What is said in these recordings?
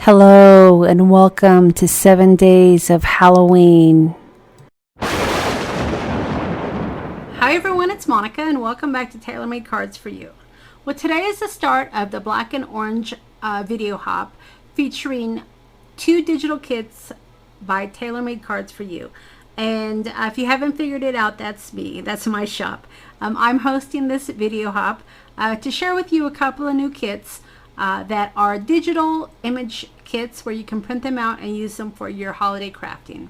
Hello and welcome to 7 days of Halloween. Hi everyone, it's Monica and welcome back to Taylor-Made Cards for You. Well, today is the start of the black and orange video hop featuring 2 digital kits by Taylor-Made Cards for You. And if you haven't figured it out, that's me. That's my shop. I'm hosting this video hop to share with you a couple of new kits that are digital image kits where you can print them out and use them for your holiday crafting.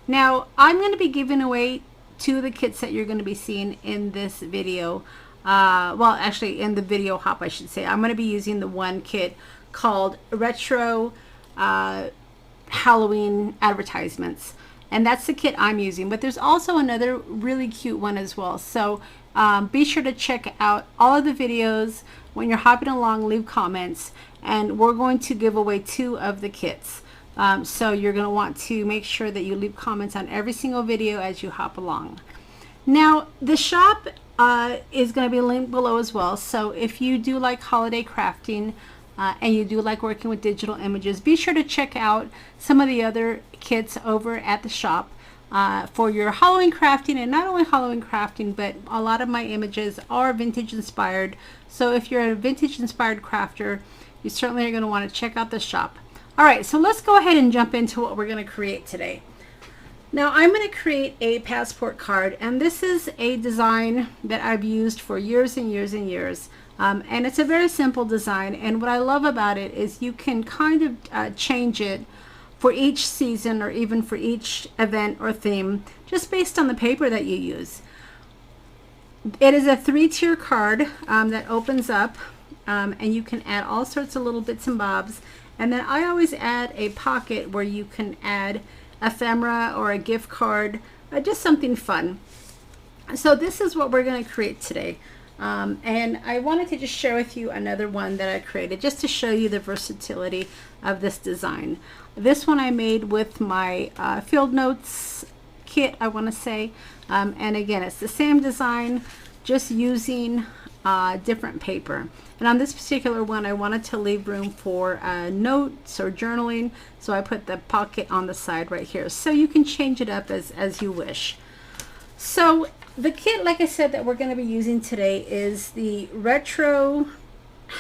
Now, I'm going to be giving away 2 of the kits that you're going to be seeing in this video. Well, actually in the video hop, I should say. I'm going to be using the one kit called Retro Halloween Advertisements. And that's the kit I'm using. But there's also another really cute one as well. So be sure to check out all of the videos. When you're hopping along, leave comments, and we're going to give away 2 of the kits. So you're going to want to make sure that you leave comments on every single video as you hop along. Now, the shop is going to be linked below as well. So if you do like holiday crafting and you do like working with digital images, be sure to check out some of the other kits over at the shop. For your Halloween crafting, and not only Halloween crafting, but a lot of my images are vintage inspired. So if you're a vintage inspired crafter, you certainly are going to want to check out the shop. Alright, so let's go ahead and jump into what we're going to create today. Now I'm going to create a passport card, and this is a design that I've used for years and years and years. And it's a very simple design, and what I love about it is you can kind of change it for each season or even for each event or theme, just based on the paper that you use. It is a 3-tier card that opens up, and you can add all sorts of little bits and bobs. And then I always add a pocket where you can add ephemera or a gift card, just something fun. So this is what we're going to create today. And I wanted to just share with you another one that I created just to show you the versatility of this design. This one I made with my field notes kit, I want to say. And again, it's the same design, just using different paper. And on this particular one, I wanted to leave room for notes or journaling, so I put the pocket on the side right here. So you can change it up as you wish. So the kit, like I said, that we're going to be using today is the Retro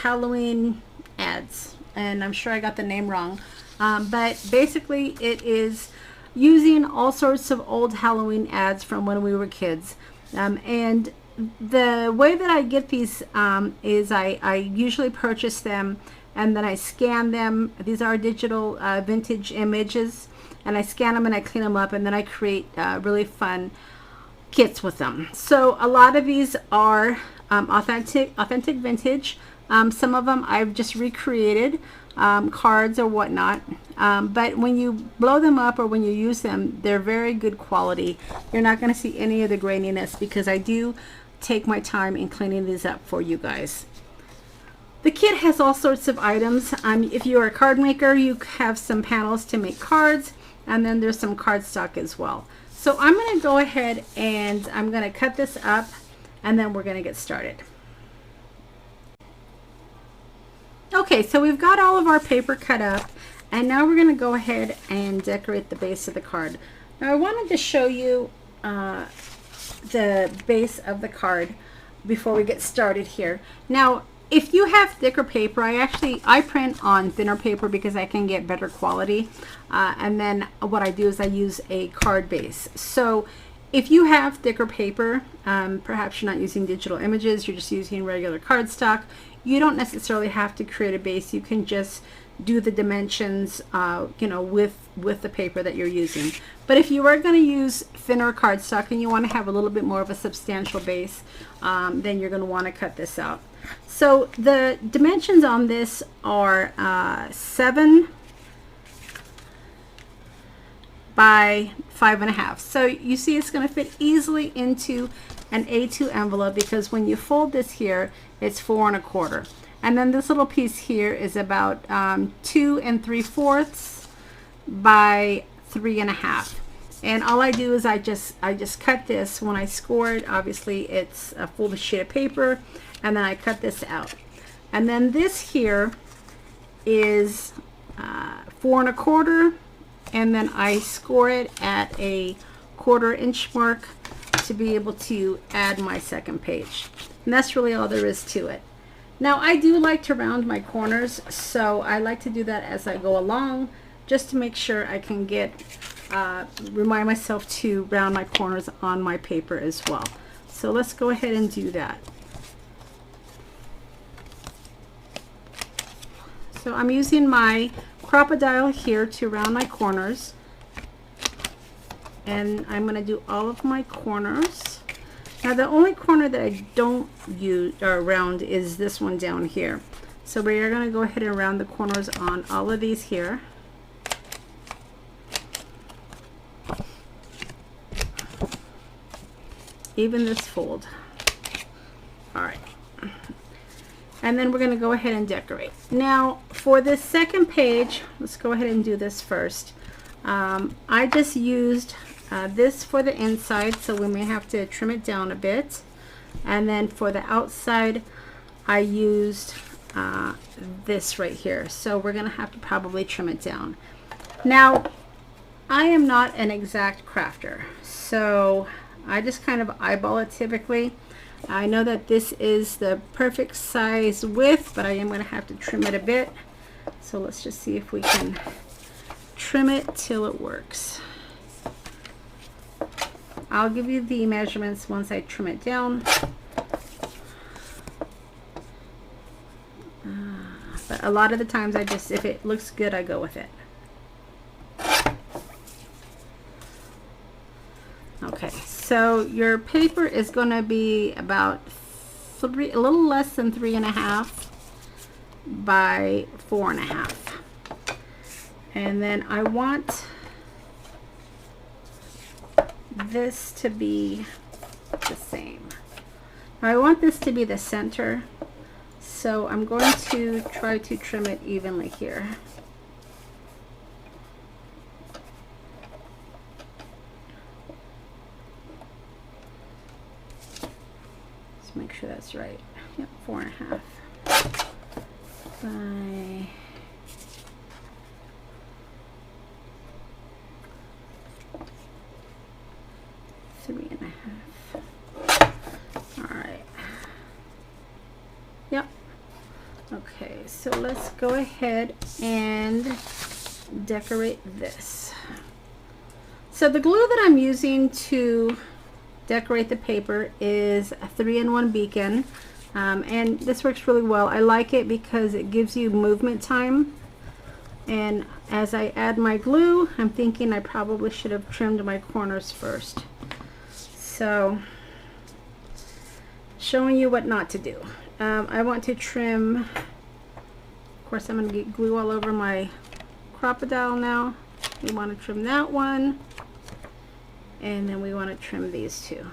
Halloween Ads. And I'm sure I got the name wrong. But basically it is using all sorts of old Halloween ads from when we were kids. And the way that I get these is I usually purchase them and then I scan them. These are digital vintage images, and I scan them and I clean them up, and then I create really fun kits with them. So a lot of these are authentic vintage. Some of them I've just recreated, cards or whatnot, but when you blow them up or when you use them, they're very good quality. You're not going to see any of the graininess because I do take my time in cleaning these up for you guys. The kit has all sorts of items. If you're a card maker, you have some panels to make cards, and then there's some cardstock as well. So I'm going to go ahead and I'm going to cut this up, and then we're going to get started. Okay, so we've got all of our paper cut up, and now we're going to go ahead and decorate the base of the card. Now I wanted to show you the base of the card before we get started here. Now, if you have thicker paper, I print on thinner paper because I can get better quality. And then what I do is I use a card base. So if you have thicker paper, perhaps you're not using digital images, you're just using regular cardstock, you don't necessarily have to create a base. You can just do the dimensions, you know, with the paper that you're using. But if you are going to use thinner cardstock and you want to have a little bit more of a substantial base, then you're going to want to cut this out. So the dimensions on this are 7 by 5.5. So you see it's going to fit easily into an A2 envelope, because when you fold this here, it's 4 1/4. And then this little piece here is about 2 3/4 by 3.5. And all I do is I just cut this. When I score it, obviously it's a full sheet of paper, and then I cut this out. And then this here is 4 1/4, and then I score it at a 1/4 inch mark to be able to add my second page. And that's really all there is to it. Now I do like to round my corners, so I like to do that as I go along, just to make sure I can remind myself to round my corners on my paper as well. So let's go ahead and do that. So I'm using my Crop-A-Dial here to round my corners, and I'm going to do all of my corners. Now the only corner that I don't use or round is this one down here. So we're going to go ahead and round the corners on all of these here. Even this fold. All right. And then we're going to go ahead and decorate. Now for this second page, let's go ahead and do this first. I just used this for the inside, so we may have to trim it down a bit. And then for the outside, I used this right here. So we're going to have to probably trim it down. Now, I am not an exact crafter, so I just kind of eyeball it typically. I know that this is the perfect size width, but I am going to have to trim it a bit. So let's just see if we can trim it till it works. I'll give you the measurements once I trim it down. But a lot of the times if it looks good, I go with it. Okay, so your paper is going to be about a little less than 3.5 by 4.5. And then I want this to be the same. I want this to be the center, so I'm going to try to trim it evenly here. Let's make sure that's right. Yep, 4.5 by 3.5. All right. Yep. Okay, so let's go ahead and decorate this. So the glue that I'm using to decorate the paper is a 3-in-1 beacon, and this works really well. I like it because it gives you movement time. And as I add my glue, I'm thinking I probably should have trimmed my corners first. So, showing you what not to do. I want to trim, of course I'm going to get glue all over my Crop-A-Dial now. We want to trim that one, and then we want to trim these two.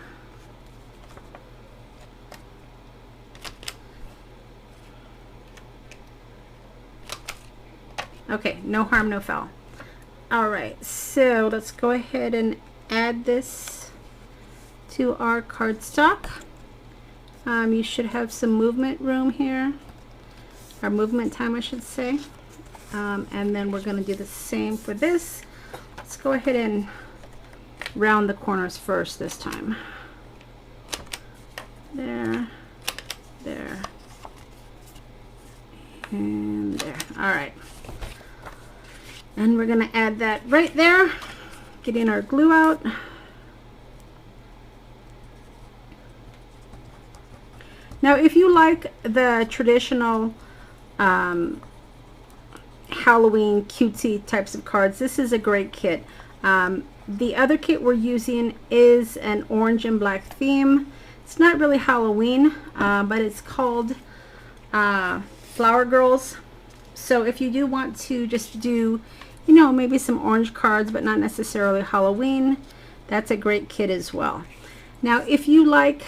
Okay, no harm, no foul. All right, so let's go ahead and add this to our cardstock. You should have some movement room here, or movement time I should say. And then we're going to do the same for this. Let's go ahead and round the corners first this time. There, there, and there. All right. And we're going to add that right there, getting our glue out. Now, if you like the traditional Halloween cutesy types of cards, this is a great kit. The other kit we're using is an orange and black theme. It's not really Halloween, but it's called Flower Girls. So if you do want to just do, you know, maybe some orange cards, but not necessarily Halloween, that's a great kit as well. Now, if you like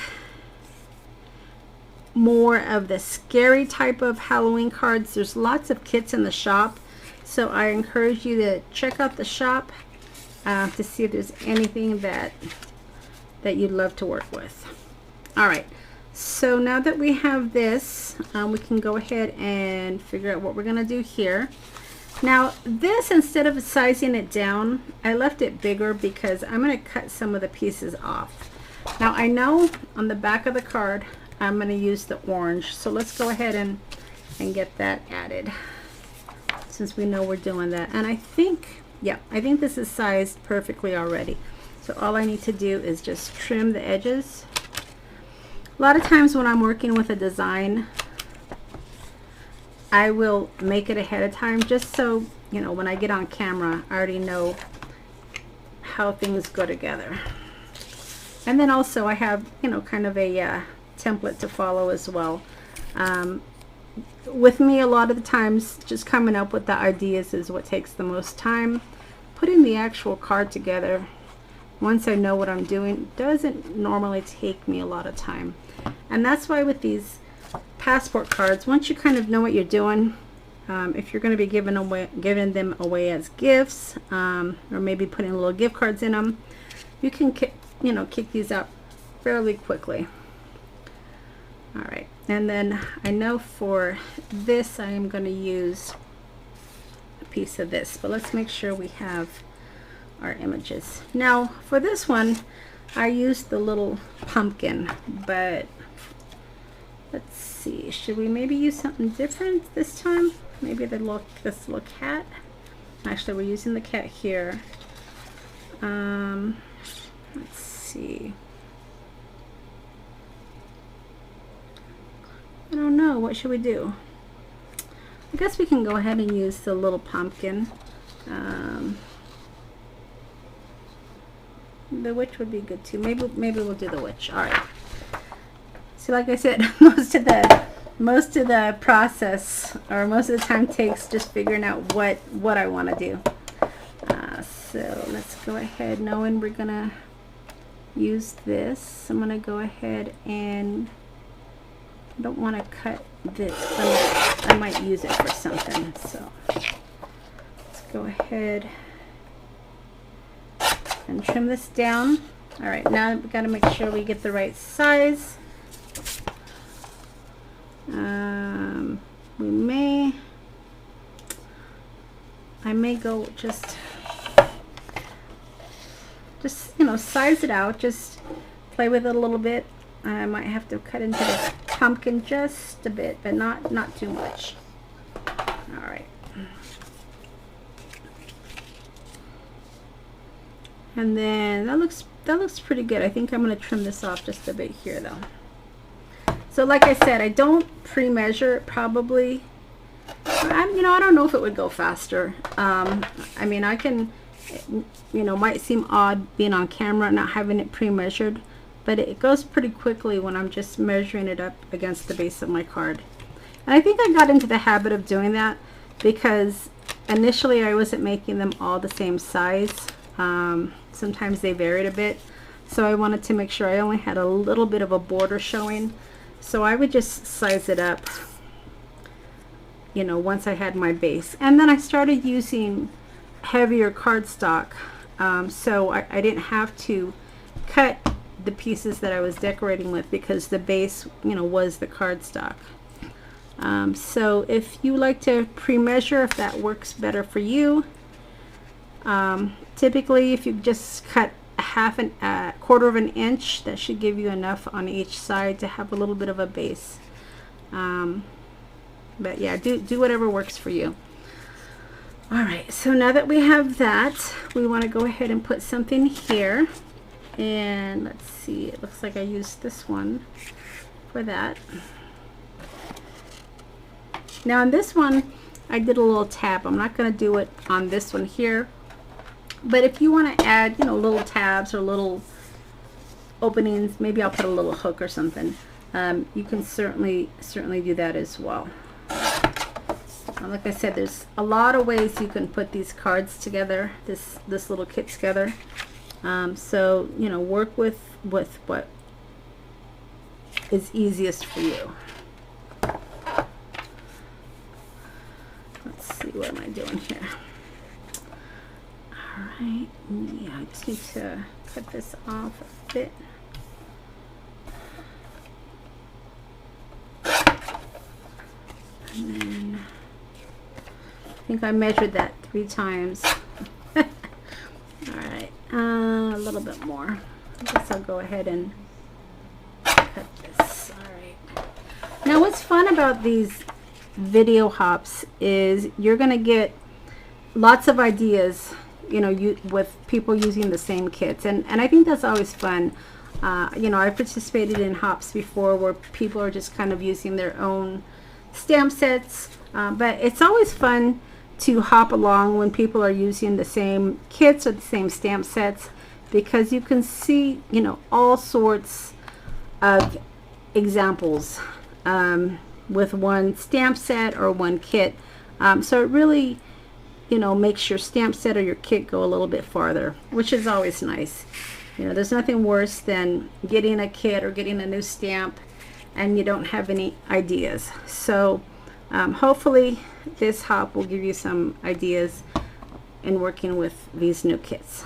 more of the scary type of Halloween cards, there's lots of kits in the shop. So I encourage you to check out the shop to see if there's anything that you'd love to work with. All right. So now that we have this, we can go ahead and figure out what we're going to do here. Now this, instead of sizing it down, I left it bigger because I'm going to cut some of the pieces off. Now I know on the back of the card I'm going to use the orange, so let's go ahead and get that added since we know we're doing that. And I think, yeah, I think this is sized perfectly already. So all I need to do is just trim the edges. A lot of times when I'm working with a design, I will make it ahead of time just so, you know, when I get on camera, I already know how things go together. And then also I have, you know, kind of a template to follow as well. With me, a lot of the times, just coming up with the ideas is what takes the most time. Putting the actual card together, once I know what I'm doing, doesn't normally take me a lot of time. And that's why with these passport cards, once you kind of know what you're doing, if you're going to be giving them away as gifts, or maybe putting little gift cards in them, you can kick these out fairly quickly. All right, and then I know for this I am going to use a piece of this, but let's make sure we have our images. Now for this one I used the little pumpkin, but let's see, should we maybe use something different this time? Maybe this little cat. Actually, we're using the cat here. Let's see. I don't know, what should we do? I guess we can go ahead and use the little pumpkin. The witch would be good too. Maybe we'll do the witch. All right. So like I said, most of the process, or most of the time, takes just figuring out what I want to do. So let's go ahead, knowing we're gonna use this. I'm gonna go ahead and I don't want to cut this. I might use it for something. So let's go ahead and trim this down. All right, now we've got to make sure we get the right size. I may go just you know, size it out, just play with it a little bit. I might have to cut into the pumpkin just a bit, but not too much. All right. And then that looks pretty good. I think I'm going to trim this off just a bit here though. So like I said, I don't pre-measure it probably. You know, I don't know if it would go faster. I mean, I can, you know, might seem odd being on camera not having it pre-measured, but it goes pretty quickly when I'm just measuring it up against the base of my card. And I think I got into the habit of doing that because initially I wasn't making them all the same size. Sometimes they varied a bit, so I wanted to make sure I only had a little bit of a border showing, so I would just size it up, you know, once I had my base. And then I started using heavier cardstock, so I didn't have to cut the pieces that I was decorating with because the base, you know, was the cardstock. So if you like to pre-measure, if that works better for you, typically if you just cut a quarter of an inch, that should give you enough on each side to have a little bit of a base. But yeah, do whatever works for you. All right, so now that we have that, we want to go ahead and put something here. And let's see, it looks like I used this one for that. Now on this one, I did a little tab. I'm not going to do it on this one here. But if you want to add, you know, little tabs or little openings, maybe I'll put a little hook or something. You can certainly do that as well. Like I said, there's a lot of ways you can put these cards together, this little kit together. So, you know, work with what is easiest for you. Let's see, what am I doing here? All right, yeah, I just need to cut this off a bit. And then think I measured that 3 times. All right, a little bit more. I guess I'll go ahead and cut this. All right. Now what's fun about these video hops is you're gonna get lots of ideas, you know, with people using the same kits, and I think that's always fun. You know, I've participated in hops before where people are just kind of using their own stamp sets, but it's always fun to hop along when people are using the same kits or the same stamp sets, because you can see, you know, all sorts of examples with one stamp set or one kit. So it really, you know, makes your stamp set or your kit go a little bit farther, which is always nice. You know, there's nothing worse than getting a kit or getting a new stamp and you don't have any ideas. So hopefully this hop will give you some ideas in working with these new kits.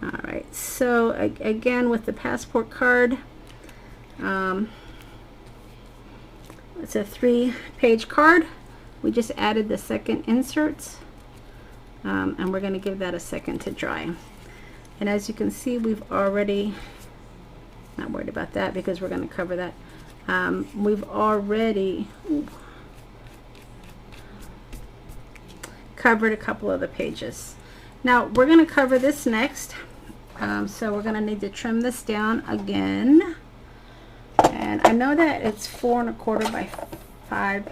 All right, so again with the passport card, it's a 3-page card. We just added the second inserts, and we're going to give that a second to dry. And as you can see, we've already, not worried about that because we're going to cover that. We've already covered a couple of the pages. Now we're going to cover this next. So we're going to need to trim this down again. And I know that it's 4 1/4 by 5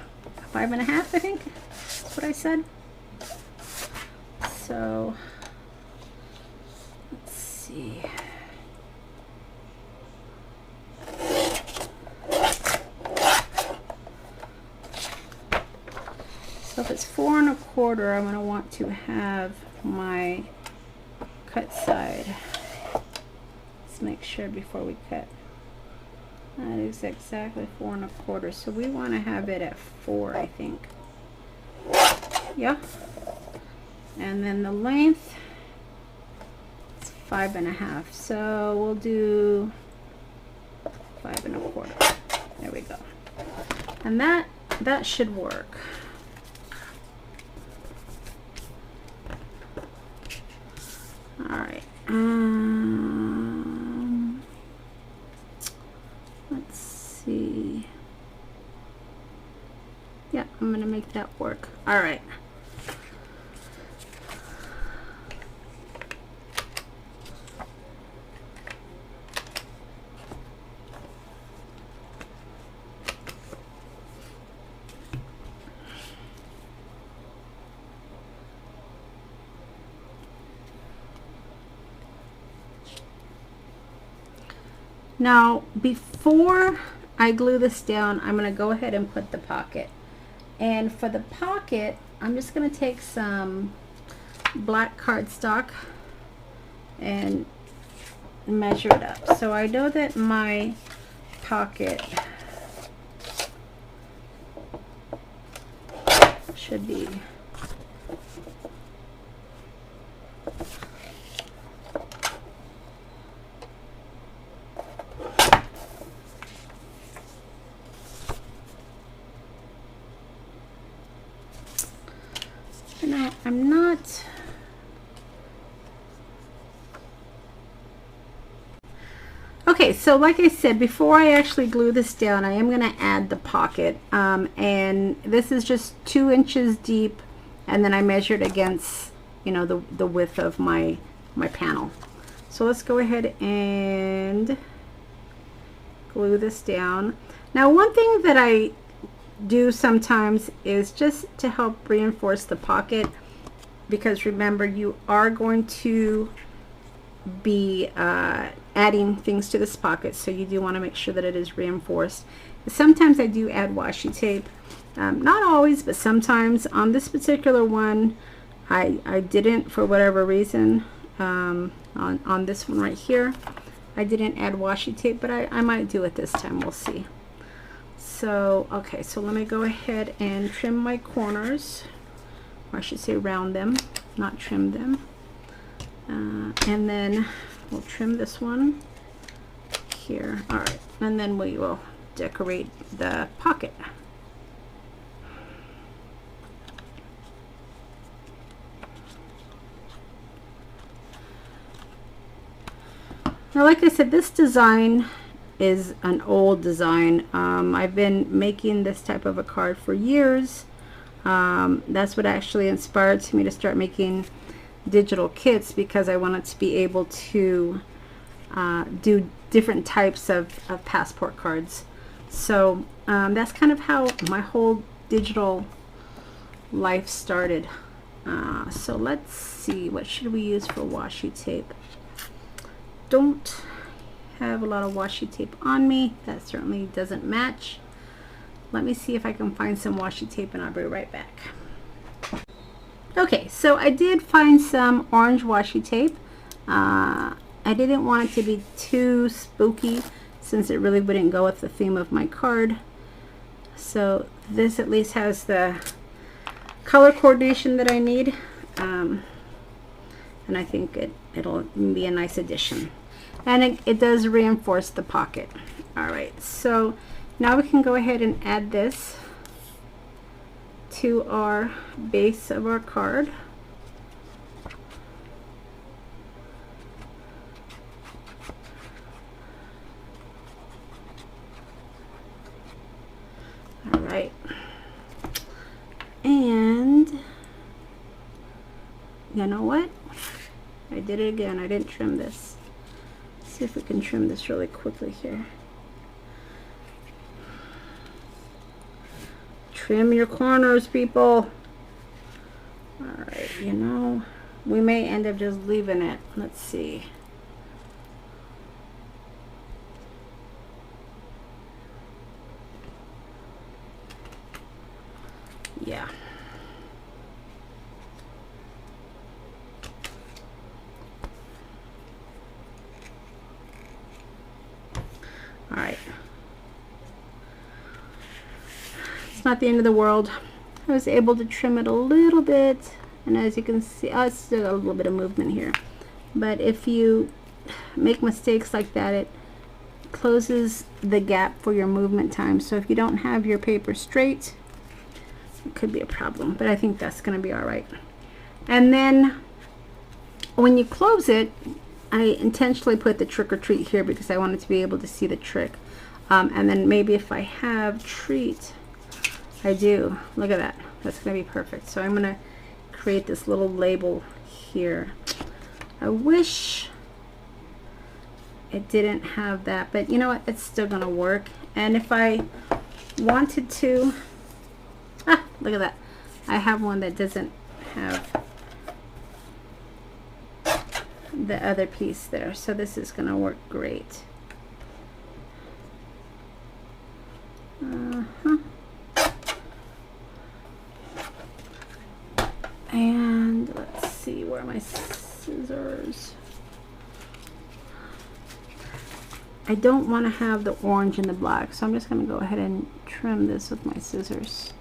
1/2, I think that's what I said. So let's see. So if it's 4 1/4, I'm going to want to have my cut side. Let's make sure before we cut. That is exactly 4 1/4. So we want to have it at 4, I think. Yeah. And then the length is 5 1/2. So we'll do 5 1/4. There we go. And that should work. All right. Let's see. Yeah, I'm gonna make that work. All right. Now, before I glue this down, I'm going to go ahead and put the pocket. And for the pocket, I'm just going to take some black cardstock and measure it up. So I know that my pocket should be I'm not okay. So like I said, before I actually glue this down, I am going to add the pocket, and this is just 2 inches deep, and then I measured against, you know, the width of my panel. So let's go ahead and glue this down. Now one thing that I do sometimes is just to help reinforce the pocket, because remember, you are going to be adding things to this pocket, so you do want to make sure that it is reinforced. Sometimes I do add washi tape, not always, but sometimes. On this particular one, I didn't, for whatever reason. On this one right here, I didn't add washi tape, but I might do it this time. We'll see. So okay, so let me go ahead and trim my corners, or I should say round them, not trim them. And then we'll trim this one here. All right, and then we will decorate the pocket. Now, like I said, this design is an old design. I've been making this type of a card for years. That's what actually inspired me to start making digital kits, because I wanted to be able to do different types of passport cards. So that's kind of how my whole digital life started. So let's see, what should we use for washi tape? Don't have a lot of washi tape on me. That certainly doesn't match. Let me see if I can find some washi tape, and I'll be right back. Okay, so I did find some orange washi tape. I didn't want it to be too spooky, since it really wouldn't go with the theme of my card. So this at least has the color coordination that I need, and I think it'll be a nice addition. And it does reinforce the pocket. All right, so now we can go ahead and add this to our base of our card. All right, and you know what? I did it again. I didn't trim this. See if we can trim this really quickly here. Trim your corners, people. Alright, you know, we may end up just leaving it. Let's see. Yeah. All right. It's not the end of the world. I was able to trim it a little bit, and as you can see, it's still got a little bit of movement here. But if you make mistakes like that, it closes the gap for your movement time. So if you don't have your paper straight, it could be a problem, but I think that's going to be all right. And then when you close it, I intentionally put the trick or treat here because I wanted to be able to see the trick. And then maybe if I have treat, I do. Look at that. That's going to be perfect. So I'm going to create this little label here. I wish it didn't have that, but you know what? It's still going to work. And if I wanted to, look at that. I have one that doesn't have the other piece there, so this is going to work great. And let's see, where are my scissors? I don't want to have the orange and the black, so I'm just going to go ahead and trim this with my scissors.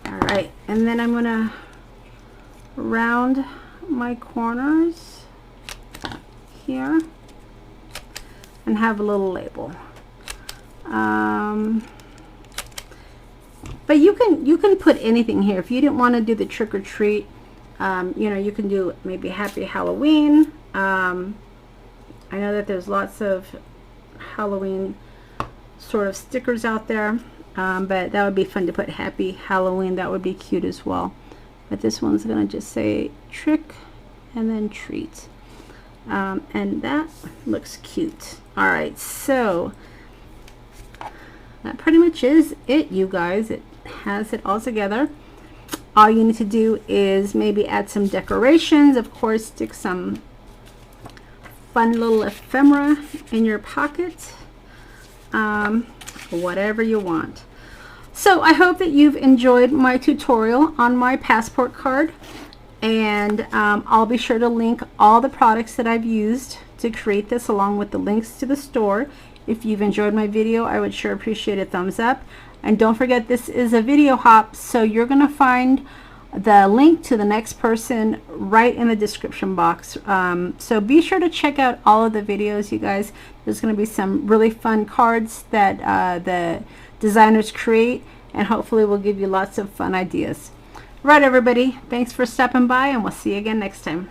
Alright, and then I'm going to round my corners here and have a little label. But you can put anything here. If you didn't want to do the trick or treat, you know, you can do maybe Happy Halloween. I know that there's lots of Halloween sort of stickers out there, but that would be fun to put Happy Halloween. That would be cute as well. But this one's gonna just say trick and then treat, and that looks cute. All right, so that pretty much is it, you guys. It has it all together. All you need to do is maybe add some decorations. Of course, stick some fun little ephemera in your pocket, whatever you want. So I hope that you've enjoyed my tutorial on my passport card, and I'll be sure to link all the products that I've used to create this, along with the links to the store. If you've enjoyed my video, I would sure appreciate a thumbs up. And don't forget, this is a video hop, so you're gonna find the link to the next person right in the description box. So be sure to check out all of the videos, you guys. There's gonna be some really fun cards that the designers create, and hopefully we'll give you lots of fun ideas. Right, everybody, thanks for stopping by, and we'll see you again next time.